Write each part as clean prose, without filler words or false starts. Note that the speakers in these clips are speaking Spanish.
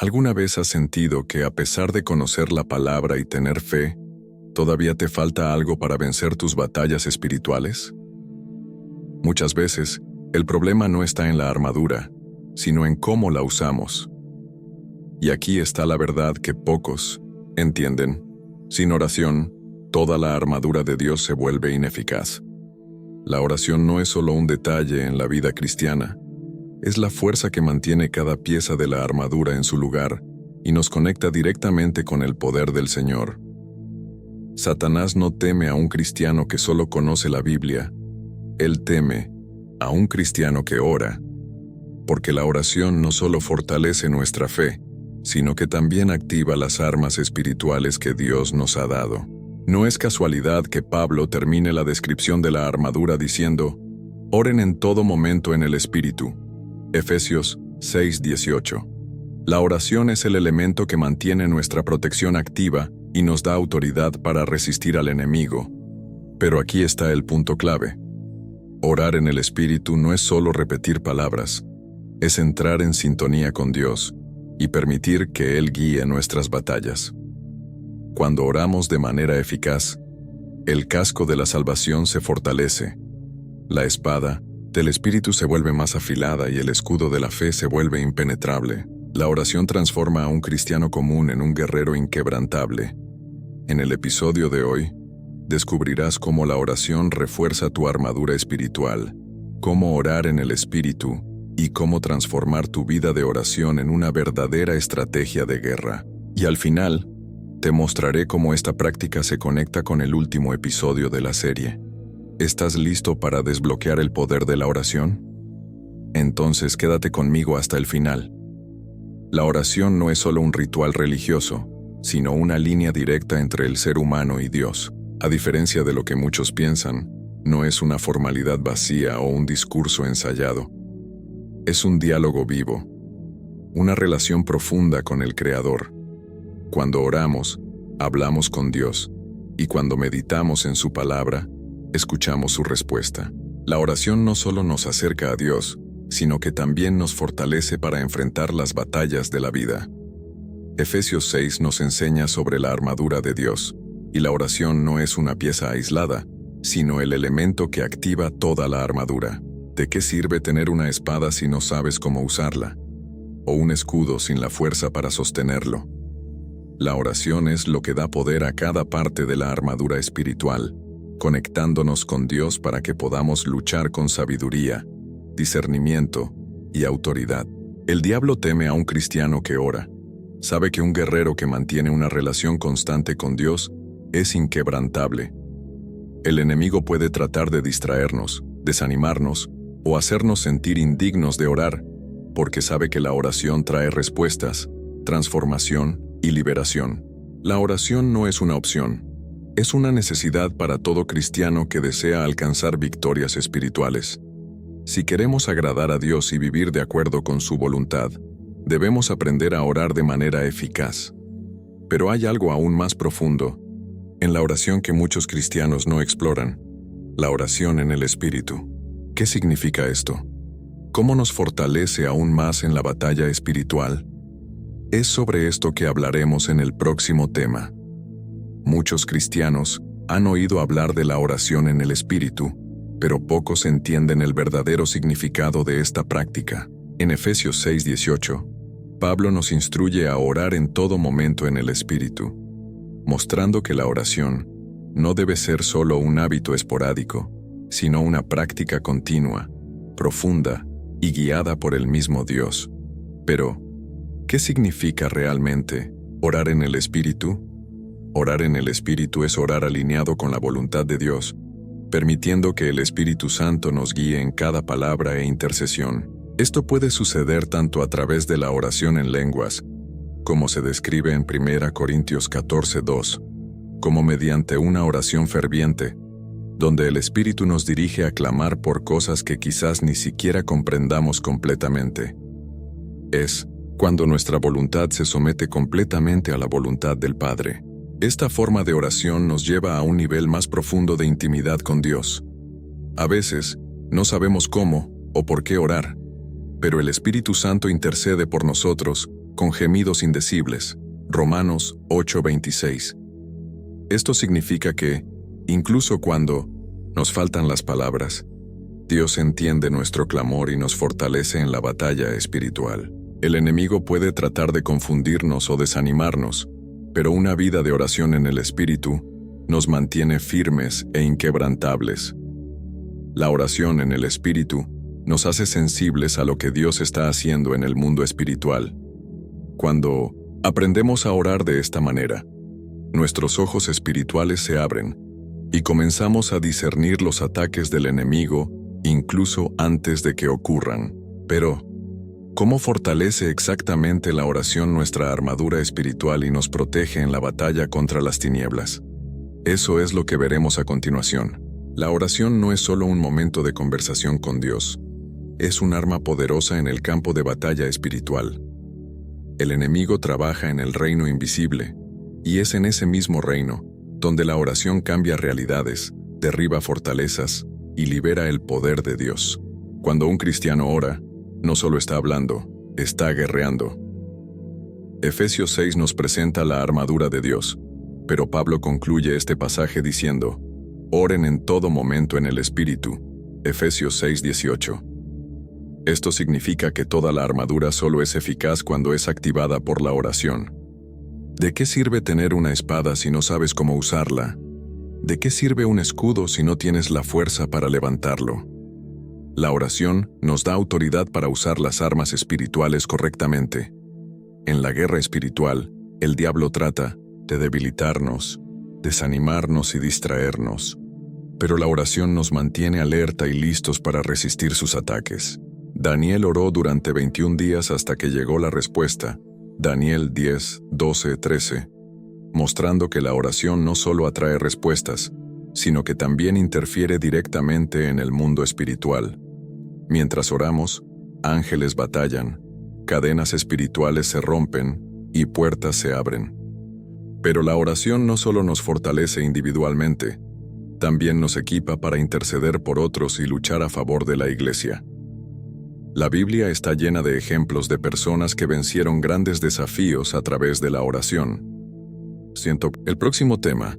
¿Alguna vez has sentido que a pesar de conocer la palabra y tener fe, todavía te falta algo para vencer tus batallas espirituales? Muchas veces, el problema no está en la armadura, sino en cómo la usamos. Y aquí está la verdad que pocos entienden. Sin oración, toda la armadura de Dios se vuelve ineficaz. La oración no es solo un detalle en la vida cristiana, es la fuerza que mantiene cada pieza de la armadura en su lugar y nos conecta directamente con el poder del Señor. Satanás no teme a un cristiano que solo conoce la Biblia, él teme a un cristiano que ora, porque la oración no solo fortalece nuestra fe, sino que también activa las armas espirituales que Dios nos ha dado. No es casualidad que Pablo termine la descripción de la armadura diciendo, «Oren en todo momento en el Espíritu». Efesios 6:18. La oración es el elemento que mantiene nuestra protección activa y nos da autoridad para resistir al enemigo. Pero aquí está el punto clave. Orar en el Espíritu no es solo repetir palabras, es entrar en sintonía con Dios y permitir que Él guíe nuestras batallas. Cuando oramos de manera eficaz, el casco de la salvación se fortalece, la espada del Espíritu se vuelve más afilada y el escudo de la fe se vuelve impenetrable. La oración transforma a un cristiano común en un guerrero inquebrantable. En el episodio de hoy, descubrirás cómo la oración refuerza tu armadura espiritual, cómo orar en el Espíritu y cómo transformar tu vida de oración en una verdadera estrategia de guerra. Y al final, te mostraré cómo esta práctica se conecta con el último episodio de la serie. ¿Estás listo para desbloquear el poder de la oración? Entonces quédate conmigo hasta el final. La oración no es solo un ritual religioso, sino una línea directa entre el ser humano y Dios. A diferencia de lo que muchos piensan, no es una formalidad vacía o un discurso ensayado. Es un diálogo vivo, una relación profunda con el Creador. Cuando oramos, hablamos con Dios, y cuando meditamos en su palabra, escuchamos su respuesta. La oración no solo nos acerca a Dios, sino que también nos fortalece para enfrentar las batallas de la vida. Efesios 6 nos enseña sobre la armadura de Dios, y la oración no es una pieza aislada, sino el elemento que activa toda la armadura. ¿De qué sirve tener una espada si no sabes cómo usarla? ¿O un escudo sin la fuerza para sostenerlo? La oración es lo que da poder a cada parte de la armadura espiritual, conectándonos con Dios para que podamos luchar con sabiduría, discernimiento y autoridad. El diablo teme a un cristiano que ora. Sabe que un guerrero que mantiene una relación constante con Dios es inquebrantable. El enemigo puede tratar de distraernos, desanimarnos o hacernos sentir indignos de orar, porque sabe que la oración trae respuestas, transformación y liberación. La oración no es una opción. Es una necesidad para todo cristiano que desea alcanzar victorias espirituales. Si queremos agradar a Dios y vivir de acuerdo con su voluntad, debemos aprender a orar de manera eficaz. Pero hay algo aún más profundo en la oración que muchos cristianos no exploran: la oración en el Espíritu. ¿Qué significa esto? ¿Cómo nos fortalece aún más en la batalla espiritual? Es sobre esto que hablaremos en el próximo tema. Muchos cristianos han oído hablar de la oración en el Espíritu, pero pocos entienden el verdadero significado de esta práctica. En Efesios 6:18, Pablo nos instruye a orar en todo momento en el Espíritu, mostrando que la oración no debe ser solo un hábito esporádico, sino una práctica continua, profunda y guiada por el mismo Dios. Pero, ¿qué significa realmente orar en el Espíritu? Orar en el Espíritu es orar alineado con la voluntad de Dios, permitiendo que el Espíritu Santo nos guíe en cada palabra e intercesión. Esto puede suceder tanto a través de la oración en lenguas, como se describe en 1 Corintios 14:2, como mediante una oración ferviente, donde el Espíritu nos dirige a clamar por cosas que quizás ni siquiera comprendamos completamente. Es cuando nuestra voluntad se somete completamente a la voluntad del Padre. Esta forma de oración nos lleva a un nivel más profundo de intimidad con Dios. A veces, no sabemos cómo o por qué orar, pero el Espíritu Santo intercede por nosotros, con gemidos indecibles. Romanos 8:26. Esto significa que, incluso cuando nos faltan las palabras, Dios entiende nuestro clamor y nos fortalece en la batalla espiritual. El enemigo puede tratar de confundirnos o desanimarnos, pero una vida de oración en el Espíritu nos mantiene firmes e inquebrantables. La oración en el Espíritu nos hace sensibles a lo que Dios está haciendo en el mundo espiritual. Cuando aprendemos a orar de esta manera, nuestros ojos espirituales se abren y comenzamos a discernir los ataques del enemigo incluso antes de que ocurran. Pero, ¿cómo fortalece exactamente la oración nuestra armadura espiritual y nos protege en la batalla contra las tinieblas? Eso es lo que veremos a continuación. La oración no es solo un momento de conversación con Dios. Es un arma poderosa en el campo de batalla espiritual. El enemigo trabaja en el reino invisible, y es en ese mismo reino donde la oración cambia realidades, derriba fortalezas y libera el poder de Dios. Cuando un cristiano ora, no solo está hablando, está guerreando. Efesios 6 nos presenta la armadura de Dios, pero Pablo concluye este pasaje diciendo: oren en todo momento en el Espíritu. Efesios 6:18. Esto significa que toda la armadura solo es eficaz cuando es activada por la oración. ¿De qué sirve tener una espada si no sabes cómo usarla? ¿De qué sirve un escudo si no tienes la fuerza para levantarlo? La oración nos da autoridad para usar las armas espirituales correctamente. En la guerra espiritual, el diablo trata de debilitarnos, desanimarnos y distraernos. Pero la oración nos mantiene alerta y listos para resistir sus ataques. Daniel oró durante 21 días hasta que llegó la respuesta. Daniel 10, 12, 13. Mostrando que la oración no solo atrae respuestas, sino que también interfiere directamente en el mundo espiritual. Mientras oramos, ángeles batallan, cadenas espirituales se rompen y puertas se abren. Pero la oración no solo nos fortalece individualmente, también nos equipa para interceder por otros y luchar a favor de la Iglesia. La Biblia está llena de ejemplos de personas que vencieron grandes desafíos a través de la oración. El próximo tema,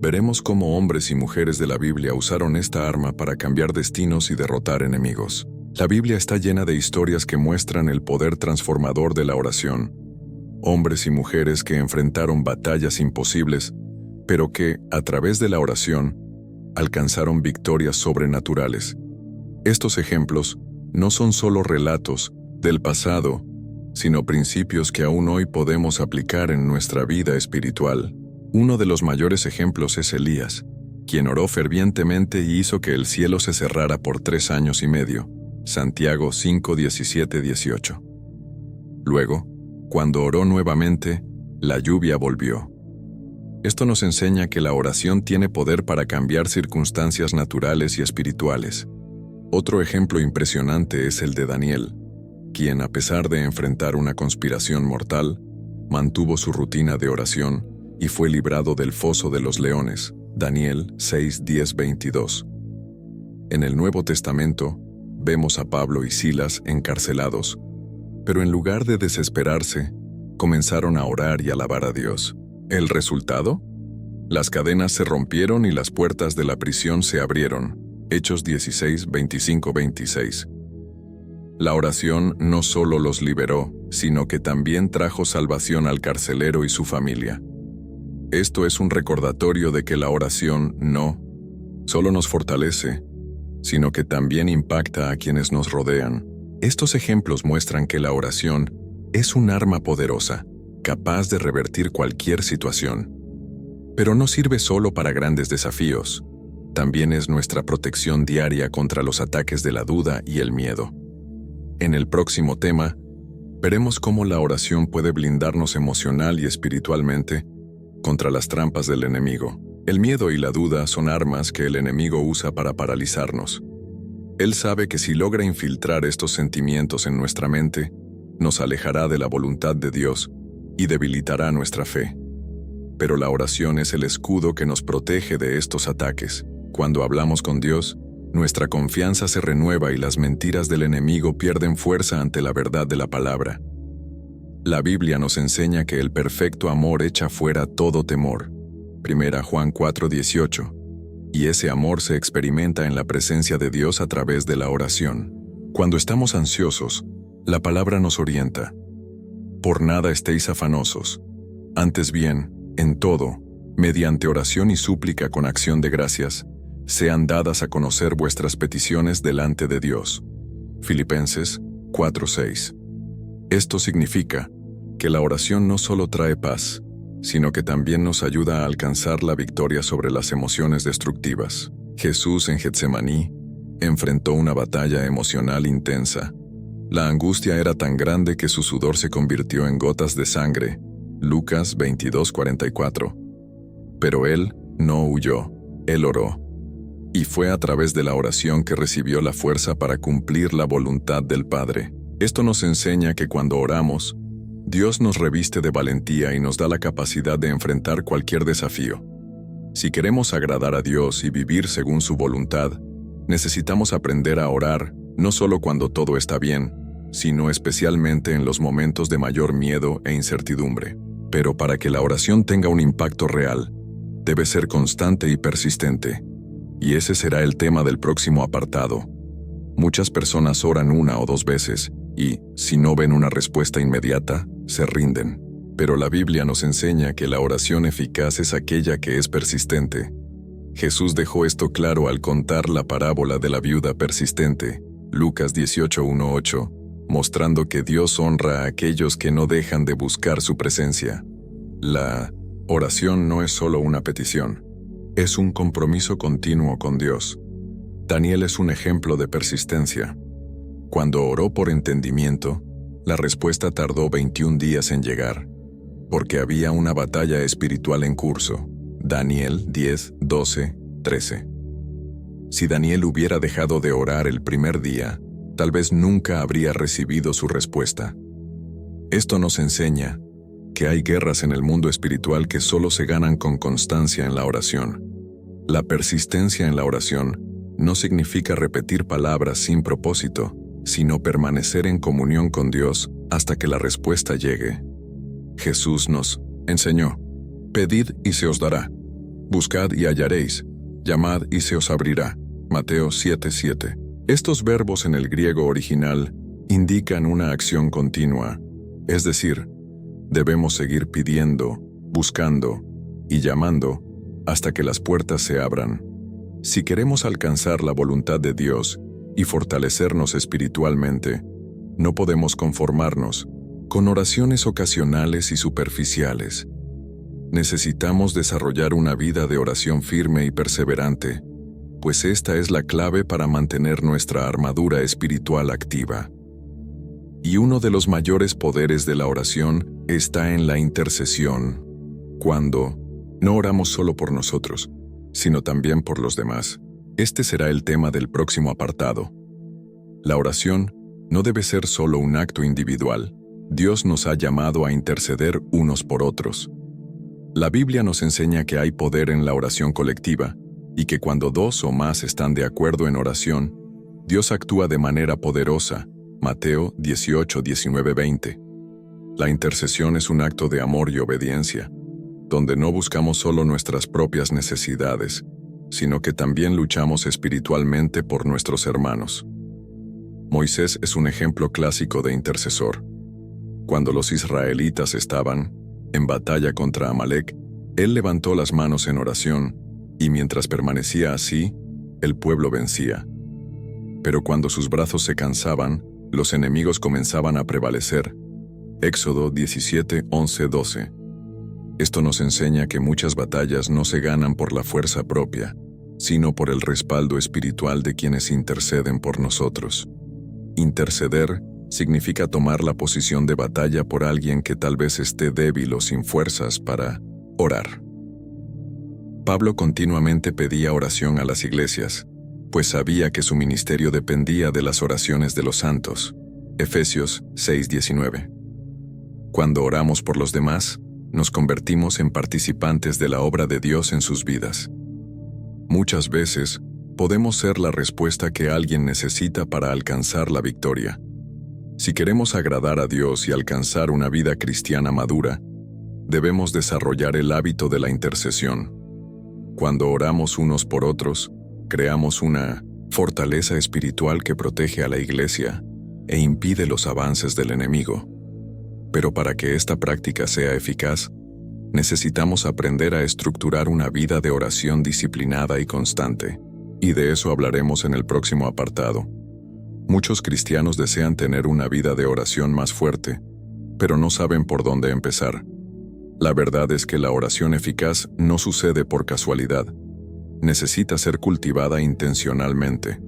veremos cómo hombres y mujeres de la Biblia usaron esta arma para cambiar destinos y derrotar enemigos. La Biblia está llena de historias que muestran el poder transformador de la oración. Hombres y mujeres que enfrentaron batallas imposibles, pero que, a través de la oración, alcanzaron victorias sobrenaturales. Estos ejemplos no son solo relatos del pasado, sino principios que aún hoy podemos aplicar en nuestra vida espiritual. Uno de los mayores ejemplos es Elías, quien oró fervientemente y hizo que el cielo se cerrara por 3 años y medio. Santiago 5, 17, 18. Luego, cuando oró nuevamente, la lluvia volvió. Esto nos enseña que la oración tiene poder para cambiar circunstancias naturales y espirituales. Otro ejemplo impresionante es el de Daniel, quien, a pesar de enfrentar una conspiración mortal, mantuvo su rutina de oración y fue librado del foso de los leones. Daniel 6, 10, 22. En el Nuevo Testamento, vemos a Pablo y Silas encarcelados, pero en lugar de desesperarse, comenzaron a orar y alabar a Dios. ¿El resultado? Las cadenas se rompieron y las puertas de la prisión se abrieron. Hechos 16, 25, 26. La oración no solo los liberó, sino que también trajo salvación al carcelero y su familia. Esto es un recordatorio de que la oración no solo nos fortalece, sino que también impacta a quienes nos rodean. Estos ejemplos muestran que la oración es un arma poderosa, capaz de revertir cualquier situación. Pero no sirve solo para grandes desafíos. También es nuestra protección diaria contra los ataques de la duda y el miedo. En el próximo tema, veremos cómo la oración puede blindarnos emocional y espiritualmente contra las trampas del enemigo. El miedo y la duda son armas que el enemigo usa para paralizarnos. Él sabe que si logra infiltrar estos sentimientos en nuestra mente, nos alejará de la voluntad de Dios y debilitará nuestra fe. Pero la oración es el escudo que nos protege de estos ataques. Cuando hablamos con Dios, nuestra confianza se renueva y las mentiras del enemigo pierden fuerza ante la verdad de la palabra. La Biblia nos enseña que el perfecto amor echa fuera todo temor. 1 Juan 4:18. Y ese amor se experimenta en la presencia de Dios a través de la oración. Cuando estamos ansiosos, la palabra nos orienta. Por nada estéis afanosos. Antes bien, en todo, mediante oración y súplica con acción de gracias, sean dadas a conocer vuestras peticiones delante de Dios. Filipenses 4:6. Esto significa que la oración no solo trae paz, sino que también nos ayuda a alcanzar la victoria sobre las emociones destructivas. Jesús en Getsemaní enfrentó una batalla emocional intensa. La angustia era tan grande que su sudor se convirtió en gotas de sangre. Lucas 22:44. Pero él no huyó, él oró. Y fue a través de la oración que recibió la fuerza para cumplir la voluntad del Padre. Esto nos enseña que cuando oramos, Dios nos reviste de valentía y nos da la capacidad de enfrentar cualquier desafío. Si queremos agradar a Dios y vivir según su voluntad, necesitamos aprender a orar, no solo cuando todo está bien, sino especialmente en los momentos de mayor miedo e incertidumbre. Pero para que la oración tenga un impacto real, debe ser constante y persistente. Y ese será el tema del próximo apartado. Muchas personas oran 1 o 2 veces y, si no ven una respuesta inmediata, se rinden. Pero la Biblia nos enseña que la oración eficaz es aquella que es persistente. Jesús dejó esto claro al contar la parábola de la viuda persistente, Lucas 18:1-8, mostrando que Dios honra a aquellos que no dejan de buscar su presencia. La oración no es solo una petición, es un compromiso continuo con Dios. Daniel es un ejemplo de persistencia. Cuando oró por entendimiento, la respuesta tardó 21 días en llegar, porque había una batalla espiritual en curso. Daniel 10:12-13. Si Daniel hubiera dejado de orar el primer día, tal vez nunca habría recibido su respuesta. Esto nos enseña que hay guerras en el mundo espiritual que solo se ganan con constancia en la oración. La persistencia en la oración no significa repetir palabras sin propósito, sino permanecer en comunión con Dios hasta que la respuesta llegue. Jesús nos enseñó: pedid y se os dará, buscad y hallaréis, llamad y se os abrirá. Mateo 7:7. Estos verbos en el griego original indican una acción continua, es decir, debemos seguir pidiendo, buscando y llamando hasta que las puertas se abran. Si queremos alcanzar la voluntad de Dios y fortalecernos espiritualmente, no podemos conformarnos con oraciones ocasionales y superficiales. Necesitamos desarrollar una vida de oración firme y perseverante, pues esta es la clave para mantener nuestra armadura espiritual activa. Y uno de los mayores poderes de la oración está en la intercesión, cuando no oramos solo por nosotros, sino también por los demás. Este será el tema del próximo apartado. La oración no debe ser solo un acto individual. Dios nos ha llamado a interceder unos por otros. La Biblia nos enseña que hay poder en la oración colectiva y que cuando 2 o más están de acuerdo en oración, Dios actúa de manera poderosa. Mateo 18:19-20. La intercesión es un acto de amor y obediencia, donde no buscamos solo nuestras propias necesidades, sino que también luchamos espiritualmente por nuestros hermanos. Moisés es un ejemplo clásico de intercesor. Cuando los israelitas estaban en batalla contra Amalek, él levantó las manos en oración, y mientras permanecía así, el pueblo vencía. Pero cuando sus brazos se cansaban, los enemigos comenzaban a prevalecer. Éxodo 17:11-12. Esto nos enseña que muchas batallas no se ganan por la fuerza propia, sino por el respaldo espiritual de quienes interceden por nosotros. Interceder significa tomar la posición de batalla por alguien que tal vez esté débil o sin fuerzas para orar. Pablo continuamente pedía oración a las iglesias, pues sabía que su ministerio dependía de las oraciones de los santos. Efesios 6:19. Cuando oramos por los demás, nos convertimos en participantes de la obra de Dios en sus vidas. Muchas veces, podemos ser la respuesta que alguien necesita para alcanzar la victoria. Si queremos agradar a Dios y alcanzar una vida cristiana madura, debemos desarrollar el hábito de la intercesión. Cuando oramos unos por otros, creamos una fortaleza espiritual que protege a la Iglesia e impide los avances del enemigo. Pero para que esta práctica sea eficaz, necesitamos aprender a estructurar una vida de oración disciplinada y constante, y de eso hablaremos en el próximo apartado. Muchos cristianos desean tener una vida de oración más fuerte, pero no saben por dónde empezar. La verdad es que la oración eficaz no sucede por casualidad. Necesita ser cultivada intencionalmente.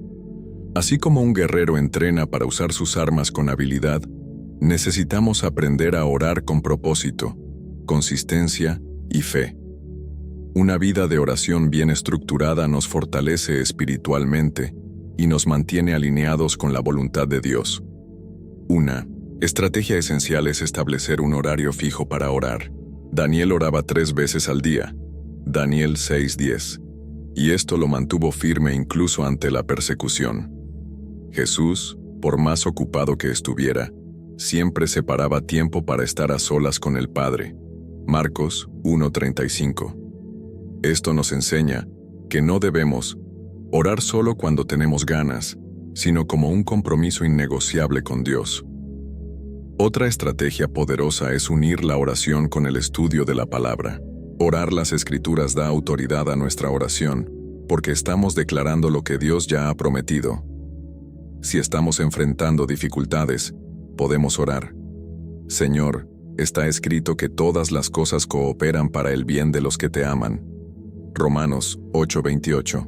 Así como un guerrero entrena para usar sus armas con habilidad, necesitamos aprender a orar con propósito, consistencia y fe. Una vida de oración bien estructurada nos fortalece espiritualmente y nos mantiene alineados con la voluntad de Dios. Una estrategia esencial es establecer un horario fijo para orar. Daniel oraba 3 veces al día, Daniel 6:10, y esto lo mantuvo firme incluso ante la persecución. Jesús, por más ocupado que estuviera, siempre separaba tiempo para estar a solas con el Padre. Marcos 1:35. Esto nos enseña que no debemos orar solo cuando tenemos ganas, sino como un compromiso innegociable con Dios. Otra estrategia poderosa es unir la oración con el estudio de la palabra. Orar las Escrituras da autoridad a nuestra oración, porque estamos declarando lo que Dios ya ha prometido. Si estamos enfrentando dificultades, podemos orar. Señor, está escrito que todas las cosas cooperan para el bien de los que te aman. Romanos 8:28.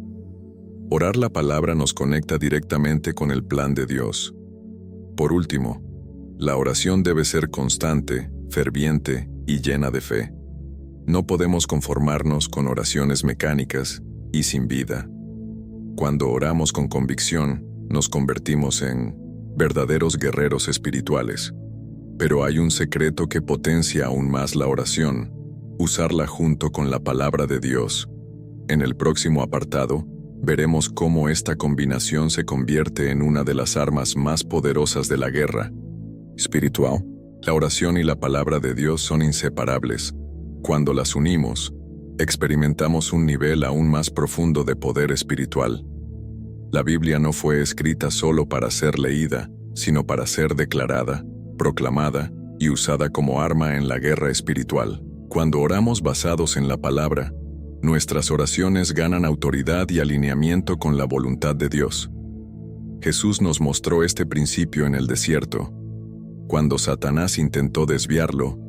Orar la palabra nos conecta directamente con el plan de Dios. Por último, la oración debe ser constante, ferviente y llena de fe. No podemos conformarnos con oraciones mecánicas y sin vida. Cuando oramos con convicción, nos convertimos en verdaderos guerreros espirituales. Pero hay un secreto que potencia aún más la oración: usarla junto con la palabra de Dios. En el próximo apartado, veremos cómo esta combinación se convierte en una de las armas más poderosas de la guerra espiritual. La oración y la palabra de Dios son inseparables. Cuando las unimos, experimentamos un nivel aún más profundo de poder espiritual. La Biblia no fue escrita solo para ser leída, sino para ser declarada, proclamada y usada como arma en la guerra espiritual. Cuando oramos basados en la palabra, nuestras oraciones ganan autoridad y alineamiento con la voluntad de Dios. Jesús nos mostró este principio en el desierto. Cuando Satanás intentó desviarlo,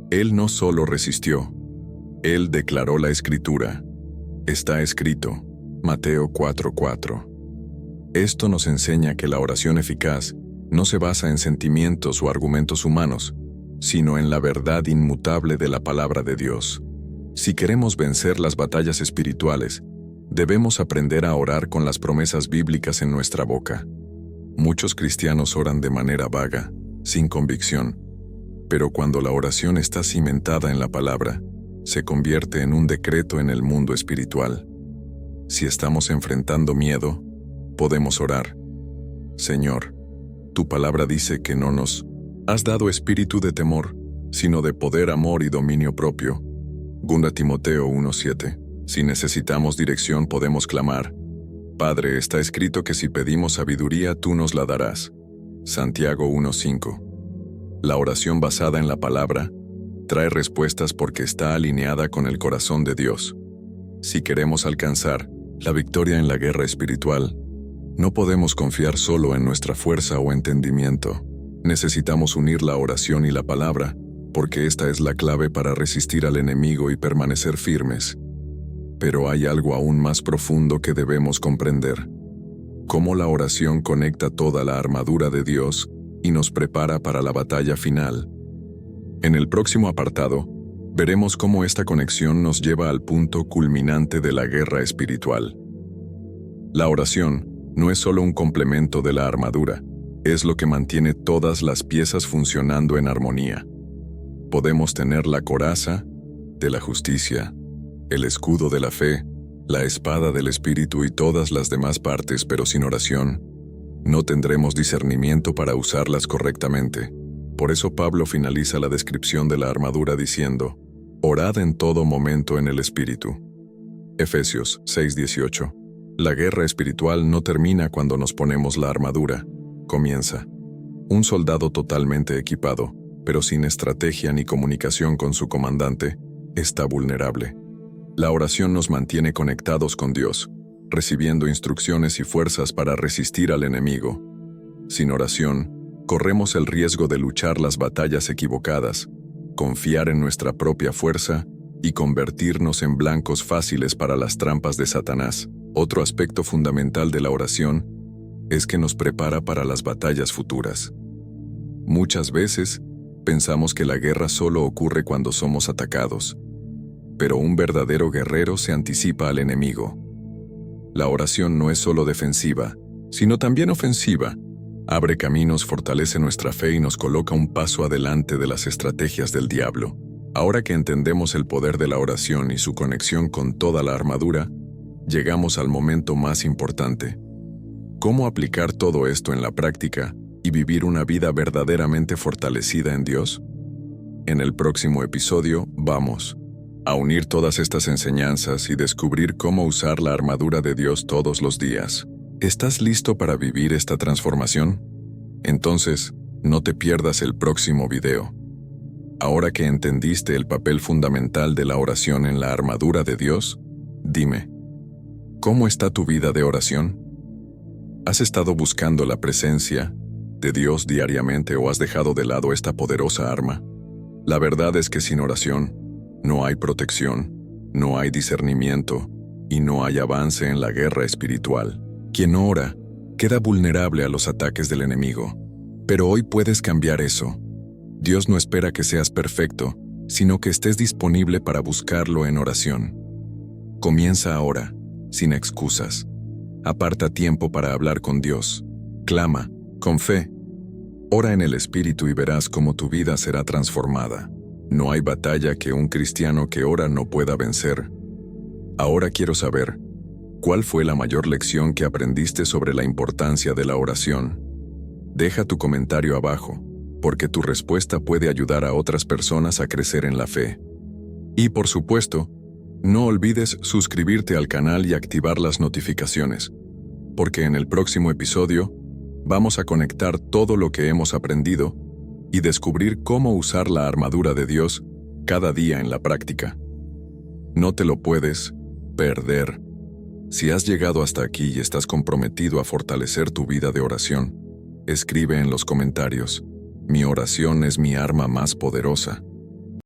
Él no solo resistió, Él declaró la Escritura. Está escrito, Mateo 4:4. Esto nos enseña que la oración eficaz no se basa en sentimientos o argumentos humanos, sino en la verdad inmutable de la palabra de Dios. Si queremos vencer las batallas espirituales, debemos aprender a orar con las promesas bíblicas en nuestra boca. Muchos cristianos oran de manera vaga, sin convicción, pero cuando la oración está cimentada en la palabra, se convierte en un decreto en el mundo espiritual. Si estamos enfrentando miedo, podemos orar. Señor, tu palabra dice que no nos has dado espíritu de temor, sino de poder, amor y dominio propio. 2 Timoteo 1:7. Si necesitamos dirección, podemos clamar: Padre, está escrito que si pedimos sabiduría, tú nos la darás. Santiago 1:5. La oración basada en la palabra trae respuestas porque está alineada con el corazón de Dios. Si queremos alcanzar la victoria en la guerra espiritual, no podemos confiar solo en nuestra fuerza o entendimiento. Necesitamos unir la oración y la palabra, porque esta es la clave para resistir al enemigo y permanecer firmes. Pero hay algo aún más profundo que debemos comprender: cómo la oración conecta toda la armadura de Dios y nos prepara para la batalla final. En el próximo apartado, veremos cómo esta conexión nos lleva al punto culminante de la guerra espiritual. La oración no es solo un complemento de la armadura, es lo que mantiene todas las piezas funcionando en armonía. Podemos tener la coraza de la justicia, el escudo de la fe, la espada del Espíritu y todas las demás partes, pero sin oración, no tendremos discernimiento para usarlas correctamente. Por eso Pablo finaliza la descripción de la armadura diciendo: orad en todo momento en el Espíritu. Efesios 6:18. La guerra espiritual no termina cuando nos ponemos la armadura, comienza. Un soldado totalmente equipado, pero sin estrategia ni comunicación con su comandante, está vulnerable. La oración nos mantiene conectados con Dios, recibiendo instrucciones y fuerzas para resistir al enemigo. Sin oración, corremos el riesgo de luchar las batallas equivocadas, confiar en nuestra propia fuerza y convertirnos en blancos fáciles para las trampas de Satanás. Otro aspecto fundamental de la oración es que nos prepara para las batallas futuras. Muchas veces, pensamos que la guerra solo ocurre cuando somos atacados, pero un verdadero guerrero se anticipa al enemigo. La oración no es solo defensiva, sino también ofensiva. Abre caminos, fortalece nuestra fe y nos coloca un paso adelante de las estrategias del diablo. Ahora que entendemos el poder de la oración y su conexión con toda la armadura, llegamos al momento más importante. ¿Cómo aplicar todo esto en la práctica y vivir una vida verdaderamente fortalecida en Dios? En el próximo episodio vamos a unir todas estas enseñanzas y descubrir cómo usar la armadura de Dios todos los días. ¿Estás listo para vivir esta transformación? Entonces, no te pierdas el próximo video. Ahora que entendiste el papel fundamental de la oración en la armadura de Dios, dime, ¿cómo está tu vida de oración? ¿Has estado buscando la presencia de Dios diariamente o has dejado de lado esta poderosa arma? La verdad es que sin oración, no hay protección, no hay discernimiento y no hay avance en la guerra espiritual. Quien no ora queda vulnerable a los ataques del enemigo. Pero hoy puedes cambiar eso. Dios no espera que seas perfecto, sino que estés disponible para buscarlo en oración. Comienza ahora, sin excusas. Aparta tiempo para hablar con Dios. Clama, con fe. Ora en el Espíritu y verás cómo tu vida será transformada. No hay batalla que un cristiano que ora no pueda vencer. Ahora quiero saber, ¿cuál fue la mayor lección que aprendiste sobre la importancia de la oración? Deja tu comentario abajo, porque tu respuesta puede ayudar a otras personas a crecer en la fe. Y por supuesto, no olvides suscribirte al canal y activar las notificaciones, porque en el próximo episodio vamos a conectar todo lo que hemos aprendido y descubrir cómo usar la armadura de Dios cada día en la práctica. No te lo puedes perder. Si has llegado hasta aquí y estás comprometido a fortalecer tu vida de oración, escribe en los comentarios: mi oración es mi arma más poderosa.